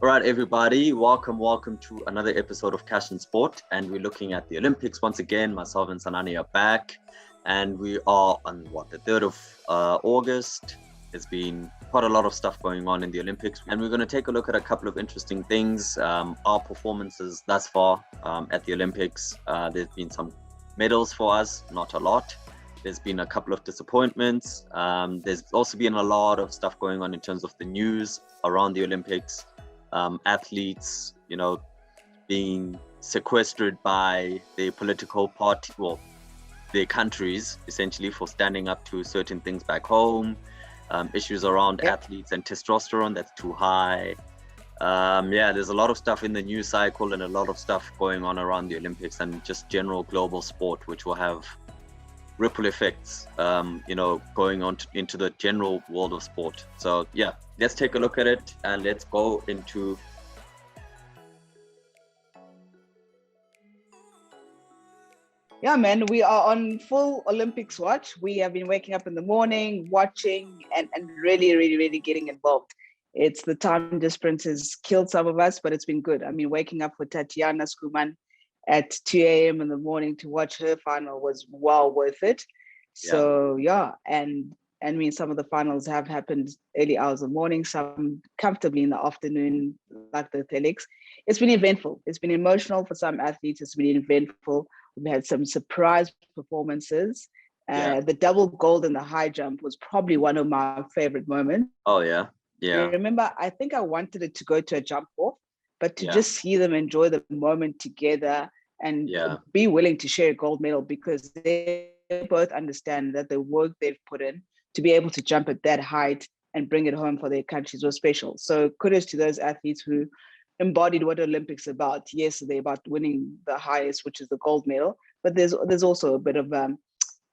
All right, everybody, welcome to another episode of Cash and Sport, and we're looking at the Olympics once again. Myself and Sanani are back, and we are on the 3rd of August. There's been quite a lot of stuff going on in the Olympics, and we're going to take a look at a couple of interesting things. Our performances thus far at the Olympics. There's been some medals for us, not a lot. There's been a couple of disappointments. There's also been a lot of stuff going on in terms of the news around the Olympics. Athletes, being sequestered by their political party, their countries, essentially, for standing up to certain things back home. Issues around athletes and testosterone that's too high. There's a lot of stuff in the news cycle and a lot of stuff going on around the Olympics and just general global sport, which will have ripple effects, going on into the general world of sport. So let's take a look at it and let's go into. Yeah, man, we are on full Olympics watch. We have been waking up in the morning, watching and really, really, really getting involved. It's the time difference has killed some of us, but it's been good. I mean, waking up for Tatiana Skuman at 2 a.m. in the morning to watch her final was well worth it. So and I mean, some of the finals have happened early hours of the morning, some comfortably in the afternoon, like the athletics. It's been eventful. It's been emotional for some athletes. It's been eventful. We've had some surprise performances. The double gold in the high jump was probably one of my favorite moments. Oh, yeah. Yeah. I remember, I think I wanted it to go to a jump off, but to just see them enjoy the moment together and be willing to share a gold medal, because they both understand that the work they've put in to be able to jump at that height and bring it home for their countries was special. So kudos to those athletes who embodied what Olympics about. Yes, they're about winning the highest, which is the gold medal, but there's also a bit of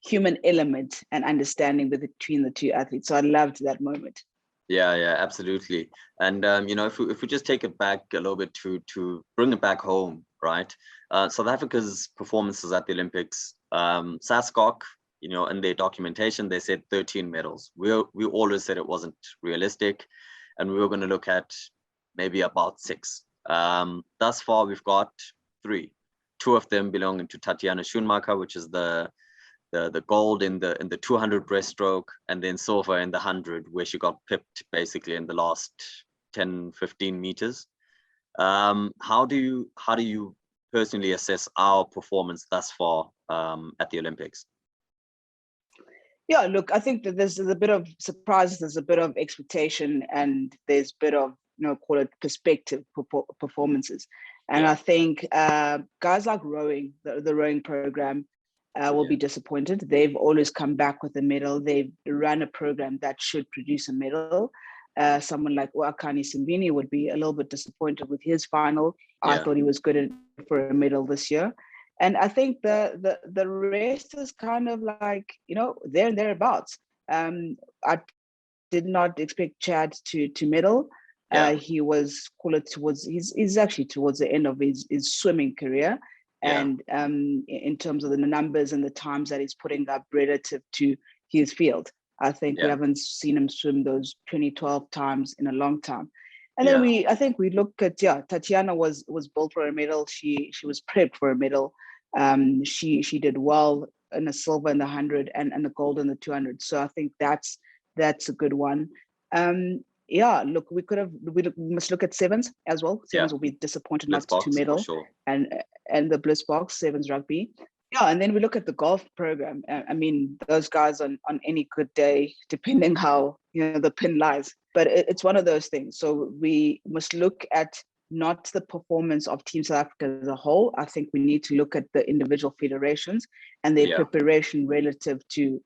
human element and understanding between the two athletes. So I loved that moment. Yeah, absolutely. And if we just take it back a little bit to bring it back home, right? South Africa's performances at the Olympics, SASCOC, in their documentation, they said 13 medals. We always said it wasn't realistic, and we were going to look at maybe about 6. Thus far, we've got 3. 2 of them belonging to Tatiana Schoenmaker, which is the gold in the 200 breaststroke, and then silver in the 100, where she got pipped basically in the last 10-15 meters. How do you personally assess our performance thus far at the Olympics? Yeah, look, I think that there's a bit of surprise, there's a bit of expectation, and there's a bit of, call it perspective performances. And I think guys like rowing, the rowing program, will be disappointed. They've always come back with a medal. They've run a program that should produce a medal. Someone like Wakani Simbini would be a little bit disappointed with his final. I thought he was good for a medal this year. And I think the rest is kind of like, there and thereabouts. I did not expect Chad to medal. He was he's actually towards the end of his swimming career. And in terms of the numbers and the times that he's putting up relative to his field, I think we haven't seen him swim those 2012 times in a long time. And then I think we look at Tatiana was built for a medal. She was prepped for a medal. She did well in the silver in the 100 and the gold in the 200. So I think that's a good one. Look, we must look at sevens as well. Sevens will be disappointed not to medal, and the Bliss Box, sevens rugby. And then we look at the golf program. I mean, those guys on any good day, depending how the pin lies. But it's one of those things. So we must look at not the performance of Team South Africa as a whole. I think we need to look at the individual federations and their preparation relative to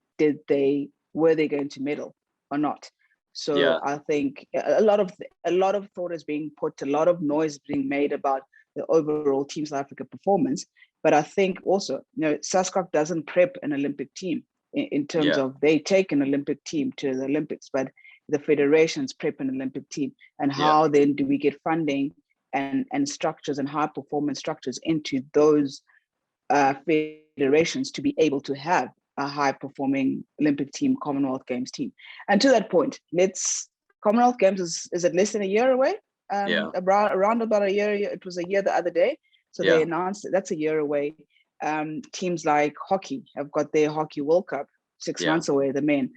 were they going to medal or not. So I think a lot of thought is being put, a lot of noise being made about the overall Team South Africa performance. But I think also, SASCOC doesn't prep an Olympic team in terms of they take an Olympic team to the Olympics, but the federations prep an Olympic team. And how then do we get funding and structures and high performance structures into those federations to be able to have a high performing Olympic team, Commonwealth Games team? And to that point, Commonwealth Games is it less than a year away? around about a year. It was a year the other day. So they Yeah. announced that's a year away. Teams like hockey have got their Hockey World Cup 6 months away, the men.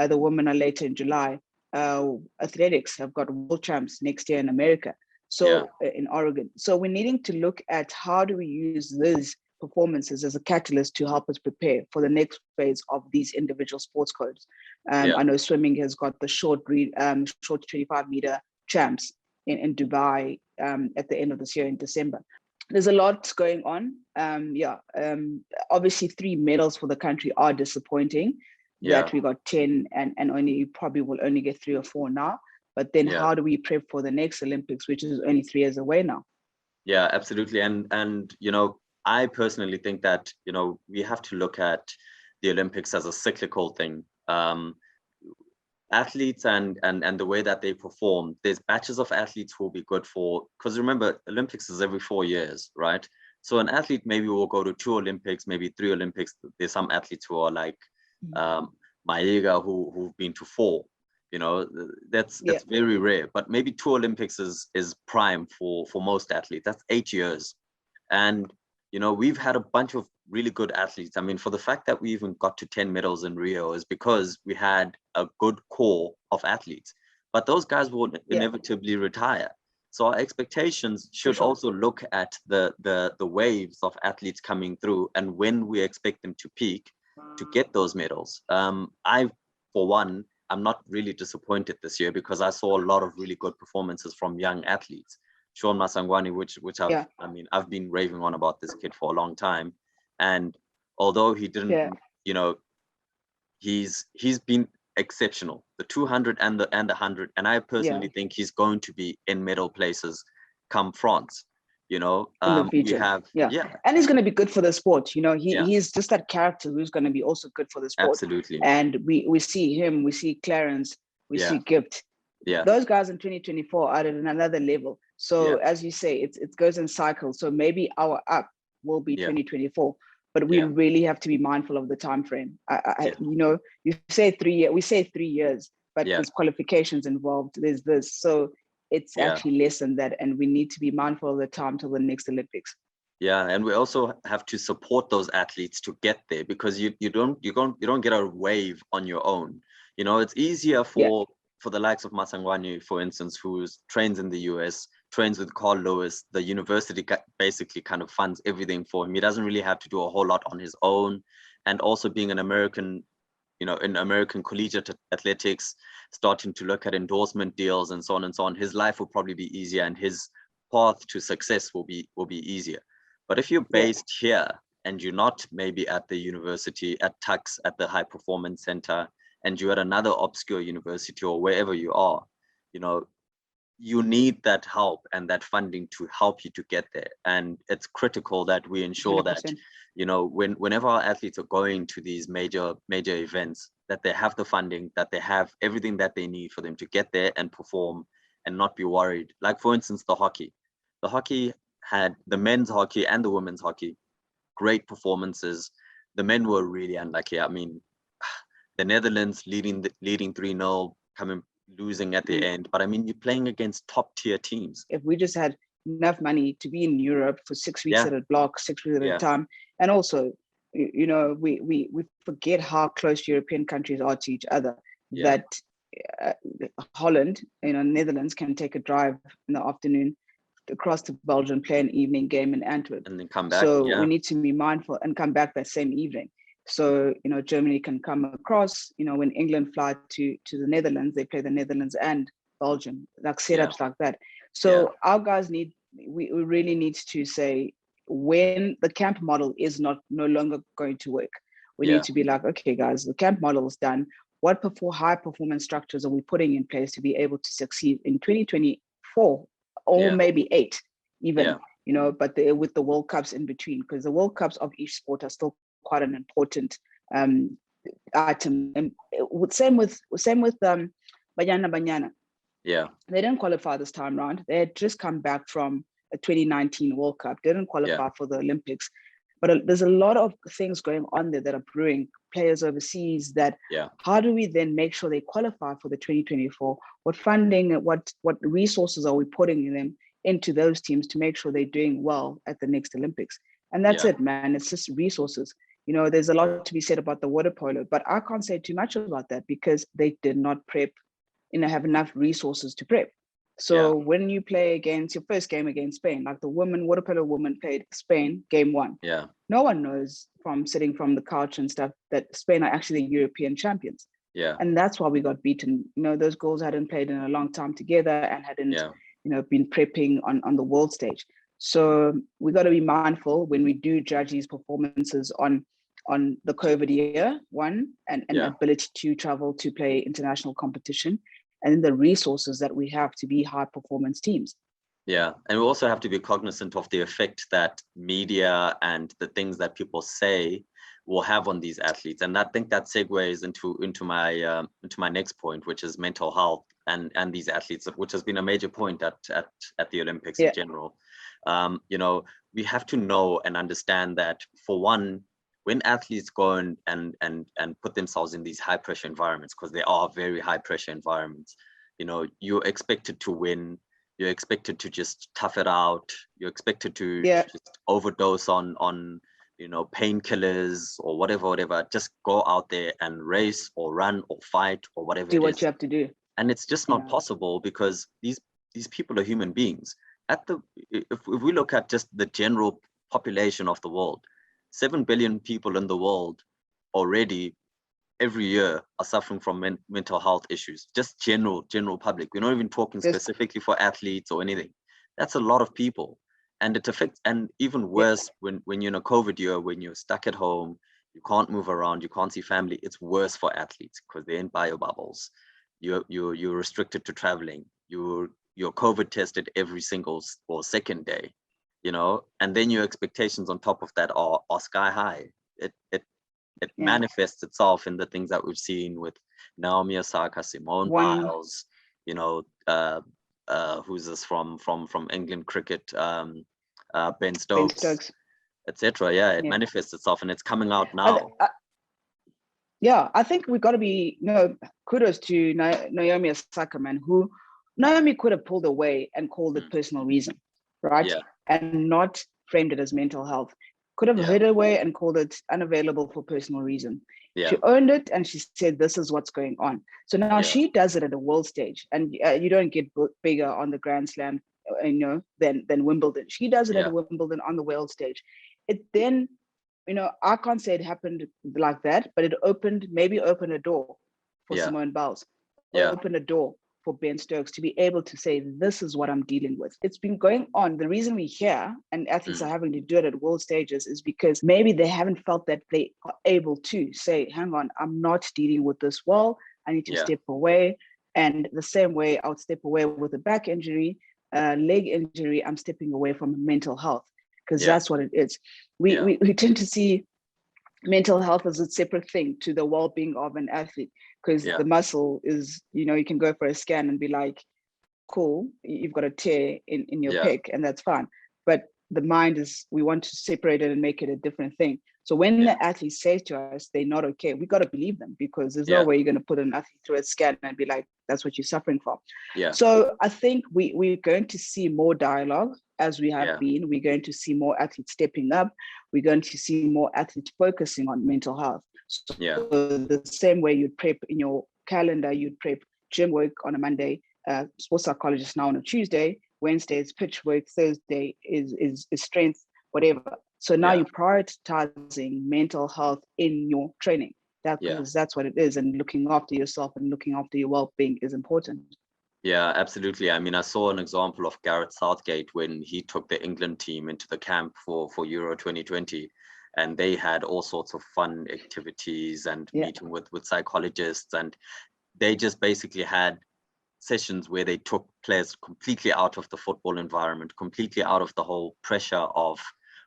The women are later in July. Athletics have got world champs next year in America, so in Oregon. So we're needing to look at how do we use these performances as a catalyst to help us prepare for the next phase of these individual sports codes. I know swimming has got the short 25-meter champs in Dubai at the end of this year in December. There's a lot going on. Obviously 3 medals for the country are disappointing. That we got 10 and only you probably will only get 3 or 4 now. But then how do we prep for the next Olympics, which is only 3 years away now? Yeah, absolutely. And I personally think that, we have to look at the Olympics as a cyclical thing. Athletes and the way that they perform, there's batches of athletes who will be good for, because remember, Olympics is every 4 years, right? So an athlete maybe will go to 2 Olympics, maybe 3 Olympics. There's some athletes who are like Maiga who've been to 4. That's very rare, but maybe 2 Olympics is prime for most athletes. That's 8 years. And we've had a bunch of really good athletes. I mean, for the fact that we even got to 10 medals in Rio is because we had a good core of athletes, but those guys will inevitably retire. So our expectations should also look at the waves of athletes coming through and when we expect them to peak to get those medals. I, for one, I'm not really disappointed this year because I saw a lot of really good performances from young athletes. Sean Masangwani, which I've been raving on about this kid for a long time. And although he didn't, he's been exceptional, the 200 and the 100. And I personally think he's going to be in medal places come France. In the future. And he's going to be good for the sport. He's just that character who's going to be also good for the sport. Absolutely. And we see him, we see Clarence, we see Gift. Those guys in 2024 are at another level. So as you say, it goes in cycles. So maybe our up will be 2024, but we really have to be mindful of the time frame. You say 3 years, we say 3 years, but there's qualifications involved. There's this, so it's actually less than that, and we need to be mindful of the time till the next Olympics. Yeah, and we also have to support those athletes to get there, because you don't get a wave on your own. It's easier for the likes of Masangwani, for instance, who trains in the US, trains with Carl Lewis. The university basically kind of funds everything for him. He doesn't really have to do a whole lot on his own. And also being an American, in American collegiate athletics, starting to look at endorsement deals and so on and so on, his life will probably be easier and his path to success will be easier. But if you're based here and you're not maybe at the university, at Tux, at the High Performance Center, and you're at another obscure university or wherever you are, you need that help and that funding to help you to get there. And it's critical that we ensure 100%. That, whenever our athletes are going to these major events, that they have the funding, that they have everything that they need for them to get there and perform and not be worried. Like, for instance, the hockey had the men's hockey and the women's hockey, great performances. The men were really unlucky. I mean, the Netherlands leading 3-0, losing at the end. But I mean, you're playing against top tier teams. If we just had enough money to be in Europe for 6 weeks at a block, 6 weeks at a time, and also, we forget how close European countries are to each other. That Holland, Netherlands can take a drive in the afternoon across to Belgium, play an evening game in Antwerp, and then come back. So we need to be mindful and come back that same evening. So, Germany can come across, when England fly to the Netherlands, they play the Netherlands and Belgium, like setups like that. So our guys we really need to say, when the camp model is no longer going to work, we need to be like, okay, guys, the camp model is done. What high performance structures are we putting in place to be able to succeed in 2024 or maybe 8 even, but with the World Cups in between, because the World Cups of each sport are still quite an important item. And same with Banyana. They didn't qualify this time round. They had just come back from a 2019 World Cup. They didn't qualify for the Olympics. But there's a lot of things going on there that are brewing, players overseas, that how do we then make sure they qualify for the 2024? What funding, what resources are we putting in them into those teams to make sure they're doing well at the next Olympics? And that's it, man. It's just resources. You know, there's a lot to be said about the water polo, but I can't say too much about that because they did not prep, have enough resources to prep. So when you play against your first game against Spain, like the water polo women played Spain game 1. No one knows from sitting from the couch and stuff that Spain are actually the European champions. And that's why we got beaten. You know, those girls hadn't played in a long time together and hadn't, been prepping on the world stage. So we got to be mindful when we do judge these performances on the COVID year one and ability to travel to play international competition, and the resources that we have to be high performance teams. Yeah, and we also have to be cognizant of the effect that media and the things that people say will have on these athletes. And I think that segues into my next point, which is mental health and these athletes, which has been a major point at the Olympics in general. You know, we have to know and understand that, for one, when athletes go and put themselves in these high pressure environments, because they are very high pressure environments, you know, you're expected to win, you're expected to just tough it out, you're expected to just overdose on you know, painkillers or whatever, just go out there and race or run or fight or whatever. Do what you have to do. And it's just not possible, because these people are human beings. If we look at just the general population of the world, 7 billion people in the world already every year are suffering from mental health issues, just general public. We're not even talking specifically for athletes or anything. That's a lot of people. And it affects, and even worse when you're in a COVID year, when you're stuck at home, you can't move around, you can't see family. It's worse for athletes because they're in bio bubbles. You're restricted to traveling. You're COVID tested every single or second day, you know, and then your expectations on top of that are sky high. It manifests itself in the things that we've seen with Naomi Osaka, Simone Biles, you know, who's this from England cricket, Ben Stokes, etc. It manifests itself, and it's coming out now. I think we've got to be, kudos to Naomi Osaka, man, who Naomi could have pulled away and called it personal reason, right? And not framed it as mental health. Could have hid away and called it unavailable for personal reason. She owned it and she said, this is what's going on. So now she does it at a world stage, and you don't get bigger on the Grand Slam, than Wimbledon. She does it at Wimbledon on the world stage. It then, I can't say it happened like that, but it maybe opened a door for Simone Biles, opened a door for Ben Stokes to be able to say, this is what I'm dealing with. It's been going on. The reason we hear and athletes are having to do it at world stages is because maybe they haven't felt that they are able to say, hang on, I'm not dealing with this well. I need to step away. And the same way I would step away with a back injury, leg injury, I'm stepping away from mental health, because that's what it is. We tend to see mental health as a separate thing to the well-being of an athlete, because the muscle is, you can go for a scan and be like, cool, you've got a tear in your pec, and that's fine. But the mind is, we want to separate it and make it a different thing. So when the athlete says to us they're not okay, we got to believe them, because there's no way you're going to put an athlete through a scan and be like, that's what you're suffering from. So I think we're going to see more dialogue as we have been. We're going to see more athletes stepping up. We're going to see more athletes focusing on mental health. So the same way you'd prep in your calendar, you'd prep gym work on a Monday, sports psychologist now on a Tuesday, Wednesday is pitch work, Thursday is strength, whatever. So now you're prioritizing mental health in your training. Because that's what it is, and looking after yourself and looking after your well-being is important. Yeah, absolutely. I mean, I saw an example of Gareth Southgate when he took the England team into the camp for Euro 2020, and they had all sorts of fun activities and meeting with psychologists, and they just basically had sessions where they took players completely out of the football environment, completely out of the whole pressure of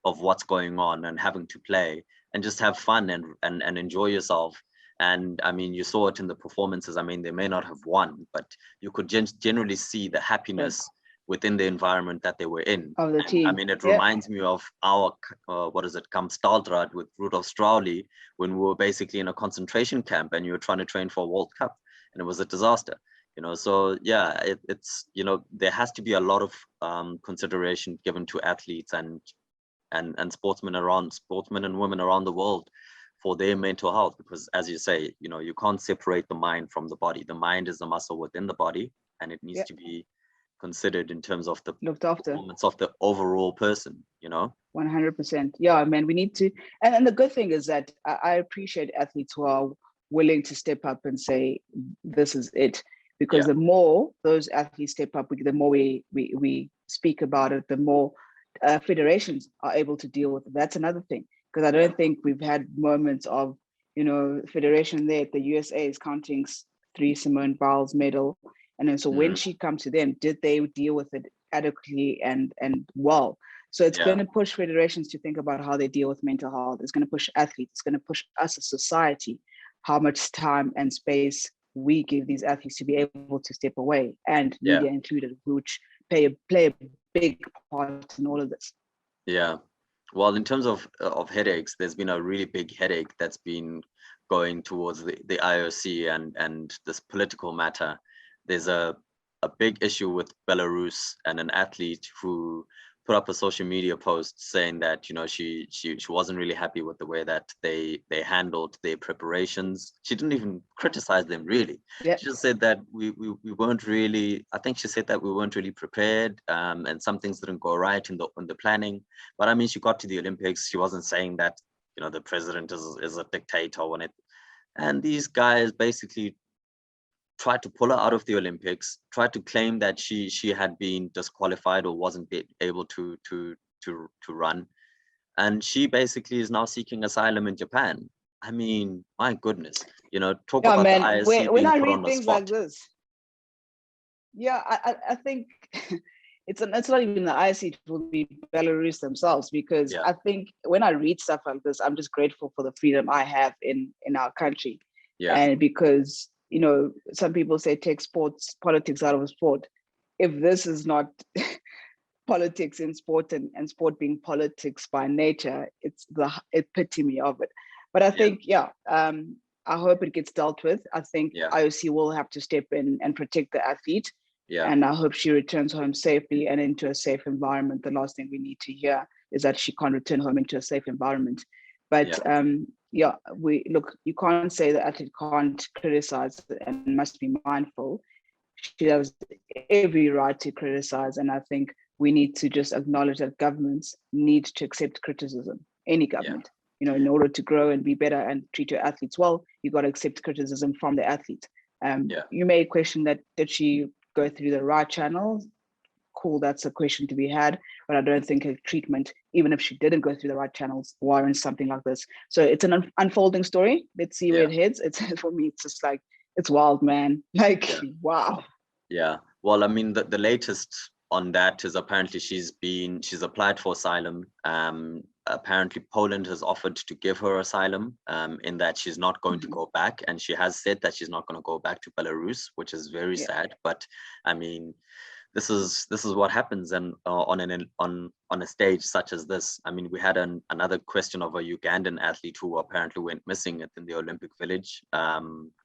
what's going on and having to play, and just have fun and enjoy yourself. And I mean, you saw it in the performances. I mean, they may not have won, but you could generally see the happiness within the environment that they were in. Of the team. I mean, it reminds me of our, what is it, Kamp Staldrad with Rudolf Strauly, when we were basically in a concentration camp and you were trying to train for a World Cup, and it was a disaster. So yeah, it's, there has to be a lot of consideration given to athletes and sportsmen and women around the world for their mental health, because as you say, you can't separate the mind from the body. The mind is the muscle within the body, and it needs to be considered in terms of the looked after performance of the overall person. 100%. Yeah, man, we need to. And the good thing is that I appreciate athletes who are willing to step up and say, this is it. Because the more those athletes step up, the more we speak about it, the more federations are able to deal with it. That's another thing. Because I don't think we've had moments of, federation there at the USA is counting 3 Simone Biles medal. And then so when she comes to them, did they deal with it adequately and well? So it's going to push federations to think about how they deal with mental health. It's going to push athletes. It's going to push us as society, how much time and space we give these athletes to be able to step away, and media included, which play a big part in all of this. Yeah. Well, in terms of headaches, there's been a really big headache that's been going towards the IOC and this political matter. There's a big issue with Belarus and an athlete who put up a social media post saying that she wasn't really happy with the way that they handled their preparations. She didn't even criticize them really. She just said that we weren't really, I think she said that we weren't really prepared, and some things didn't go right in the planning. But I mean, she got to the Olympics, she wasn't saying that the president is a dictator when it, and these guys basically tried to pull her out of the Olympics, tried to claim that she had been disqualified or wasn't able to run. And she basically is now seeking asylum in Japan. I mean, my goodness, talk about the IOC when being I put read on the things spot. like this, I think it's not even the IOC, it will be Belarus themselves, because I think when I read stuff like this, I'm just grateful for the freedom I have in our country. And because some people say take politics out of sport. If this is not politics in sport and sport being politics by nature, it's the epitome of it. But I think, I hope it gets dealt with. I think IOC will have to step in and protect the athlete. And I hope she returns home safely and into a safe environment. The last thing we need to hear is that she can't return home into a safe environment. But you can't say the athlete can't criticize and must be mindful. She has every right to criticize. And I think we need to just acknowledge that governments need to accept criticism, any government. In order to grow and be better and treat your athletes well, you got to accept criticism from the athlete. You may question that, did she go through the right channels? Cool, that's a question to be had, but I don't think a treatment, even if she didn't go through the right channels, warrants something like this. So it's an unfolding story. Let's see where it heads. It's, for me, it's just like, it's wild, man. Wow. Yeah. Well, I mean, the latest on that is apparently she's applied for asylum. Apparently Poland has offered to give her asylum, in that she's not going to go back, and she has said that she's not going to go back to Belarus, which is very sad. But I mean, this is what happens, and on a stage such as this. I mean, we had another question of a Ugandan athlete who apparently went missing in the Olympic Village.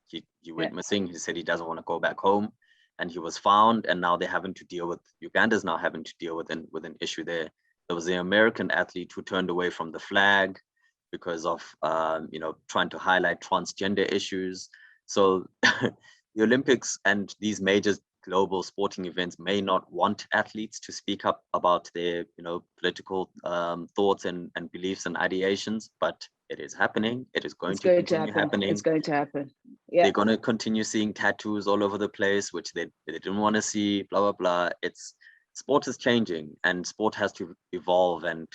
He went missing. He said he doesn't want to go back home, and he was found. And now Uganda's now having to deal with an issue there. There was the American athlete who turned away from the flag because of trying to highlight transgender issues. So the Olympics and these major global sporting events may not want athletes to speak up about their political thoughts and beliefs and ideations, but it is happening. It is going to continue happening. It's going to happen. They're going to continue seeing tattoos all over the place, which they didn't want to see, blah, blah, blah. Sport is changing, and sport has to evolve and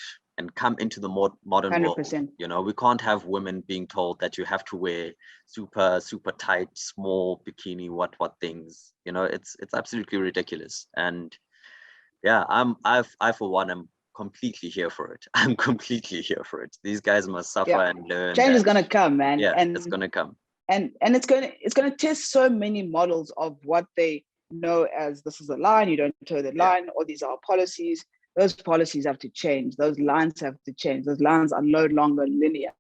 come into the more modern 100%. world. We can't have women being told that you have to wear super, super tight, small bikini, what things, it's absolutely ridiculous. And I for one am completely here for it. I'm completely here for it. These guys must suffer and learn. Change is going to come, man. Yeah, and it's going to come. And it's going to test so many models of what they know as this is a line, you don't toe the line, or these are policies. Those policies have to change. Those lines have to change. Those lines are no longer linear.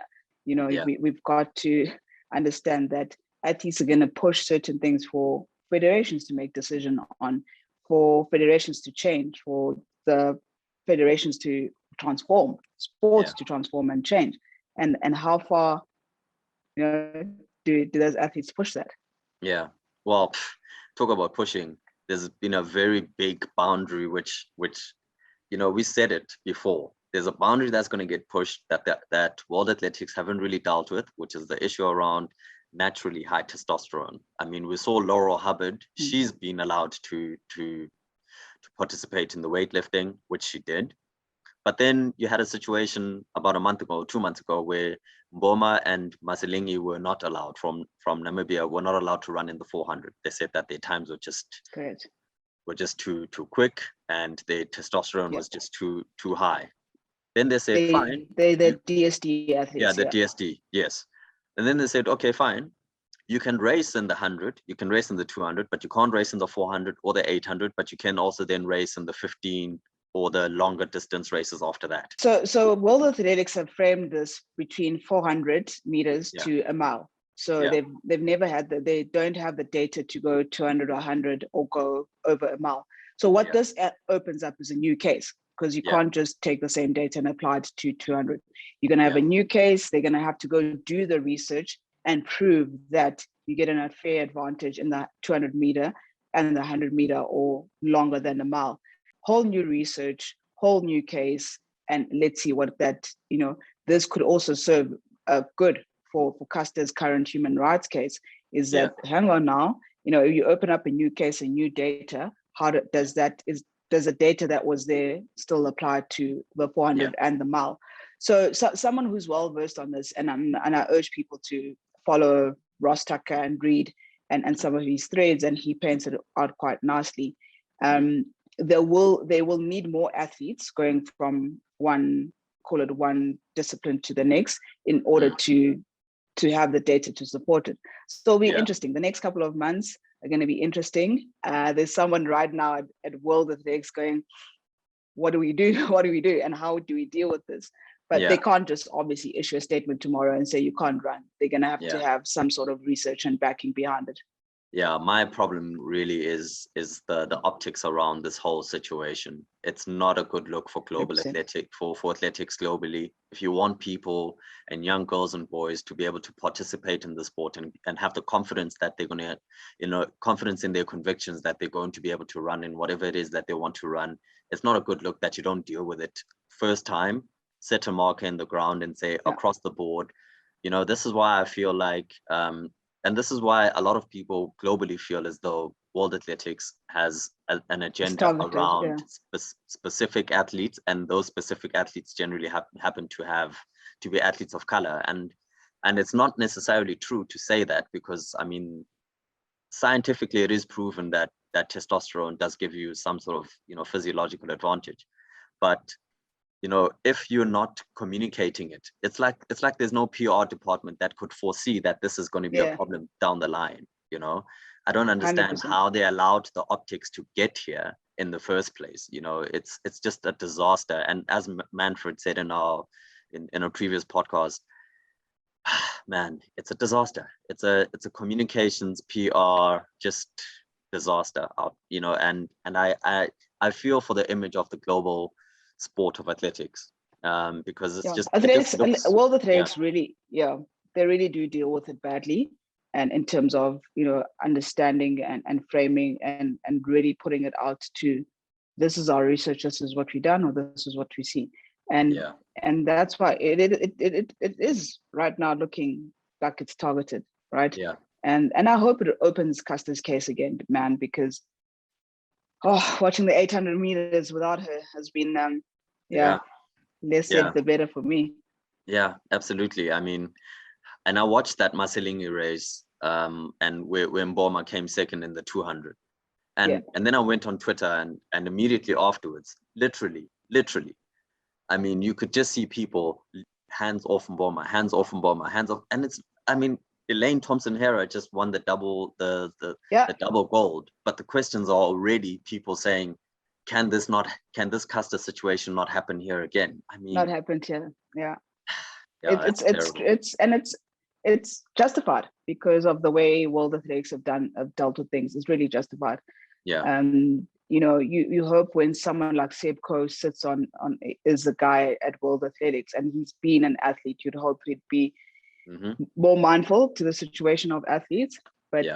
You know, we've got to understand that athletes are going to push certain things for federations to make decision on, for federations to change, for the federations to transform, sports to transform and change. And how far, you know, do those athletes push that? Yeah. Well, talk about pushing. There's been a very big boundary, which you know, we said it before. There's a boundary that's going to get pushed that World Athletics haven't really dealt with, which is the issue around naturally high testosterone. I mean, we saw Laurel Hubbard. She's been allowed to participate in the weightlifting, which she did. But then you had a situation about a month ago, 2 months ago, where Mboma and Maselingi were not allowed from Namibia, were not allowed to run in the 400. They said that their times were just too quick, and their testosterone was just too high. Then they said, fine. The DSD athletes. Yeah, the DSD, yes. And then they said, okay, fine. You can race in the 100, you can race in the 200, but you can't race in the 400 or the 800, but you can also then race in the 15 or the longer distance races after that. So World Athletics have framed this between 400 meters to a mile. So they've never had they don't have the data to go 200 or 100 or go over a mile. So what this opens up is a new case, because you can't just take the same data and apply it to 200. You're going to have a new case. They're going to have to go do the research and prove that you get an unfair advantage in the 200 meter and the 100 meter or longer than a mile. Whole new research, whole new case, and let's see what that, you know, this could also serve good for Custer's current human rights case, is that, hang on now, you know, if you open up a new case and new data, does the data that was there still apply to the 400 and the mile? So someone who's well versed on this, and I urge people to follow Ross Tucker and read and some of his threads, and he paints it out quite nicely. They will need more athletes going from one discipline to the next in order to have the data to support it. So it'll be interesting. The next couple of months are going to be interesting. There's someone right now at World Athletics going, what do we do? What do we do? And how do we deal with this? But they can't just obviously issue a statement tomorrow and say you can't run. They're going to have to have some sort of research and backing behind it. Yeah, my problem really is the optics around this whole situation. It's not a good look for global 100%. athletics, for athletics globally. If you want people and young girls and boys to be able to participate in the sport and have the confidence that they're going to, you know, confidence in their convictions that they're going to be able to run in whatever it is that they want to run, it's not a good look that you don't deal with it first time, set a marker in the ground and say across the board. You know, this is why I feel like, and this is why a lot of people globally feel as though World Athletics has an agenda around specific athletes, and those specific athletes generally happen to be athletes of color. And it's not necessarily true to say that, because I mean, scientifically it is proven that testosterone does give you some sort of, you know, physiological advantage. But you know, if you're not communicating it, it's like there's no PR department that could foresee that this is going to be a problem down the line. You know, I don't understand 100%. how they allowed the optics to get here in the first place. You know, it's just a disaster. And as Manfred said in a previous podcast, man, it's a disaster. It's a communications PR just disaster. You know, and I feel for the image of the global sport of athletics, because it's just athletics. World Athletics really, they really do deal with it badly, and in terms of, you know, understanding and framing and really putting it out to, this is our research, this is what we've done, or this is what we see, and that's why it is right now looking like it's targeted, right? And I hope it opens Custer's case again, man, because watching the 800 meters without her has been, less said the better for me. Yeah, absolutely. I mean, and I watched that Maselingi race, and where Mboma came second in the 200. And then I went on Twitter and immediately afterwards, literally, I mean, you could just see people, hands off Mboma, hands off Mboma, hands off. And it's, I mean, Elaine Thompson-Herah just won the double gold, but the questions are already people saying, can this Custer situation not happen here again? I mean, not happened here. Yeah. Terrible. It's justified because of the way World Athletics have dealt with things. It's really justified. Yeah. You hope when someone like Seb Coe sits on is a guy at World Athletics and he's been an athlete, you'd hope he'd be more mindful to the situation of athletes. But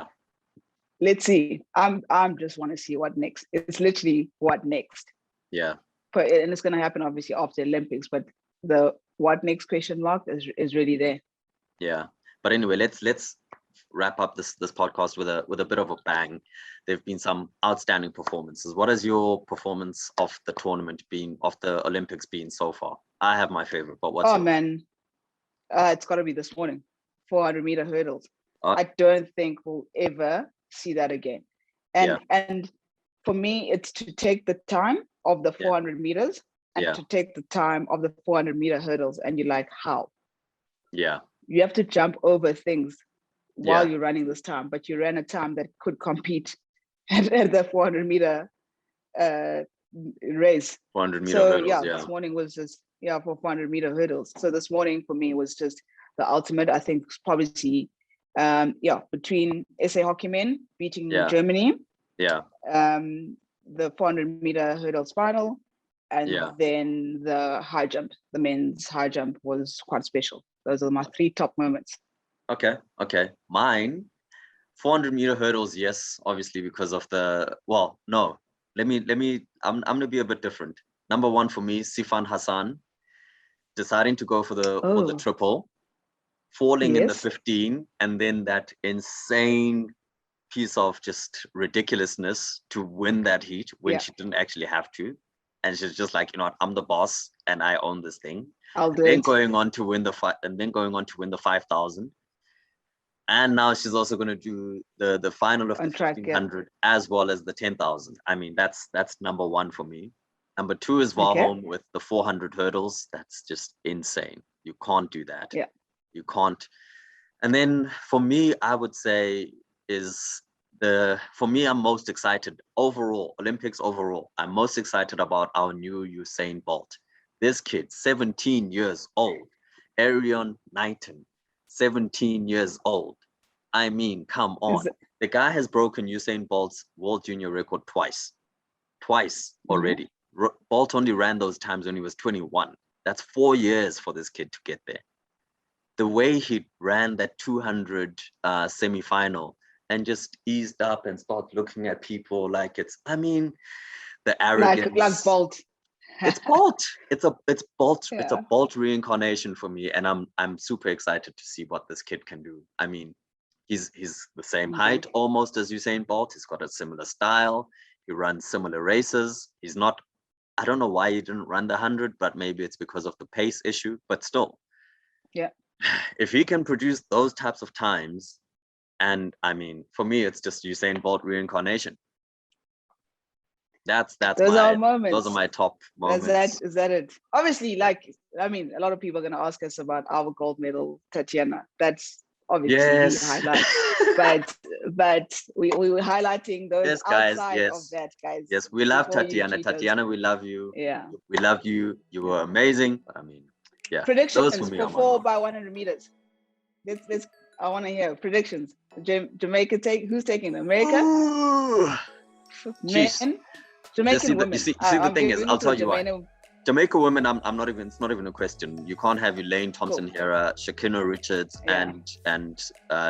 let's see. I'm just want to see what next. It's literally what next. Yeah. And it's going to happen obviously after the Olympics, but the what next question mark is really there. Yeah. But anyway, let's wrap up this podcast with a bit of a bang. There've been some outstanding performances. What has your performance of the tournament been, of the Olympics been so far? I have my favorite, but what's yours? Man, it's got to be this morning, 400-meter hurdles. I don't think we'll ever see that again. And for me, it's to take the time of the 400 meters and to take the time of the 400-meter hurdles. And you're like, how? Yeah. You have to jump over things while you're running this time, but you ran a time that could compete at the 400-meter race. 400-meter hurdles, this morning was just, for 400-meter hurdles. So this morning for me was just the ultimate. I think probably between SA Hockey Men beating Germany. Yeah. The 400-meter hurdles final. And then the high jump, the men's high jump was quite special. Those are my 3 top moments. Okay. Mine, 400-meter hurdles, yes, obviously because of I'm gonna be a bit different. Number 1 for me, Sifan Hassan, deciding to go for the triple, falling in the 15, and then that insane piece of just ridiculousness to win that heat when she didn't actually have to. And she's just like, I'm the boss and I own this thing. Going on to win the 5,000. And now she's also going to do the final of the 1,500 as well as the 10,000. I mean, that's number 1 for me. Number 2 is Varholm with the 400 hurdles. That's just insane. You can't do that. Yeah. You can't. And then for me, I would say I'm most excited overall, Olympics overall. I'm most excited about our new Usain Bolt. This kid, 17 years old, Arion Knighton, 17 years old. I mean, come on. The guy has broken Usain Bolt's world junior record twice already. Bolt only ran those times when he was 21. That's 4 years for this kid to get there. The way he ran that 200 semi-final and just eased up and started looking at people like the arrogance. Like Bolt. It's Bolt. It's Bolt. Yeah. It's a Bolt reincarnation for me, and I'm super excited to see what this kid can do. I mean, he's the same height almost as Usain Bolt. He's got a similar style. He runs similar races. He's not. I don't know why he didn't run the 100, but maybe it's because of the pace issue. But still, if he can produce those types of times. And I mean, for me, it's just Usain Bolt reincarnation. Those are moments. Those are my top moments. Is that it? Obviously, a lot of people are going to ask us about our gold medal, Tatiana. That's obviously the highlight. but we were highlighting those outside of that, guys. Yes, we love Tatiana. Tatiana, we love you. Yeah. We love you. You were amazing. I mean, Predictions for 4 by 100 meters. Let's I want to hear predictions. Jamaica who's taking them? America? Men? Jamaican women. You see the thing is, I'll tell you why. Jamaica women, I'm not even. It's not even a question. You can't have Elaine Thompson-Herah, Shakina Richards, and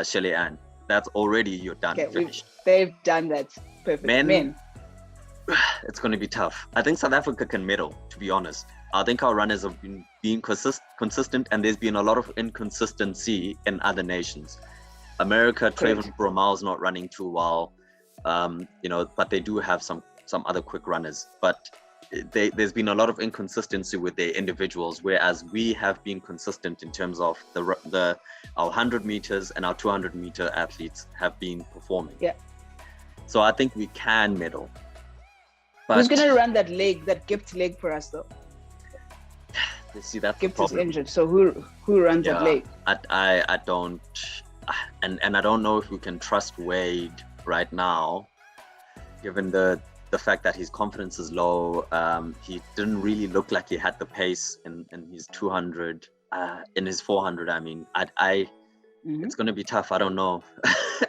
Shelly Ann. That's already you're done. Finished. They've done that. Perfect. Men. It's going to be tough. I think South Africa can medal. To be honest, I think our runners have been being consistent, and there's been a lot of inconsistency in other nations. America, Trayvon Bromel's not running too well, but they do have some other quick runners. But there's been a lot of inconsistency with their individuals, whereas we have been consistent in terms of our 100 meters and our 200 meter athletes have been performing. Yeah. So I think we can medal. But who's going to run that gift leg for us though? You see, that's Gift is injured, so who runs that leg? I don't. and I don't know if we can trust Wade right now, given the fact that his confidence is low. He didn't really look like he had the pace in his 200, in his 400. I mean, it's going to be tough. I don't know.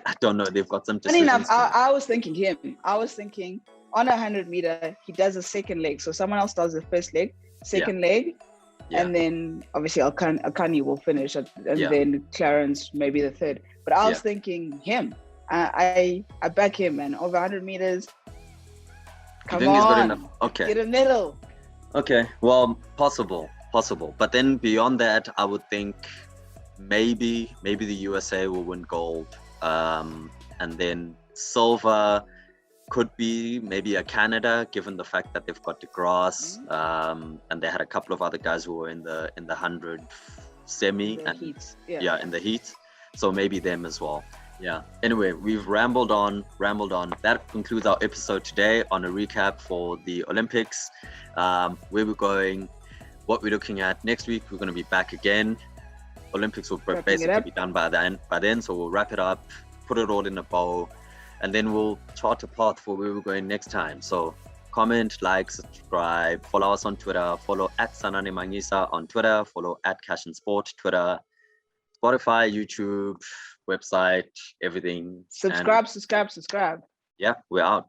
I don't know. They've got some decisions. Funny enough, I was thinking him. I was thinking on 100 meter, he does a second leg. So someone else does the first leg, second leg. Yeah. And then obviously Akani will finish and then Clarence maybe the third. But I was thinking him. I back him, man. Over 100 meters. Come on. He's good enough? Okay. Get a medal. Okay. Well, possible. But then beyond that, I would think maybe the USA will win gold. And then silver could be maybe a Canada, given the fact that they've got DeGrasse, and they had a couple of other guys who were in the 100 semi in the heat. So maybe them as well. Yeah. Anyway, we've rambled on. That concludes our episode today on a recap for the Olympics, where we're going, what we're looking at. Next week, we're going to be back again. Olympics will basically be done by then. So we'll wrap it up, put it all in a bow, and then we'll chart a path for where we're going next time. So comment, like, subscribe, follow us on Twitter, follow @Sanane Mangisa on Twitter, follow @Cash and Sport Twitter, Spotify, YouTube, website, everything. Subscribe. Yeah, we're out.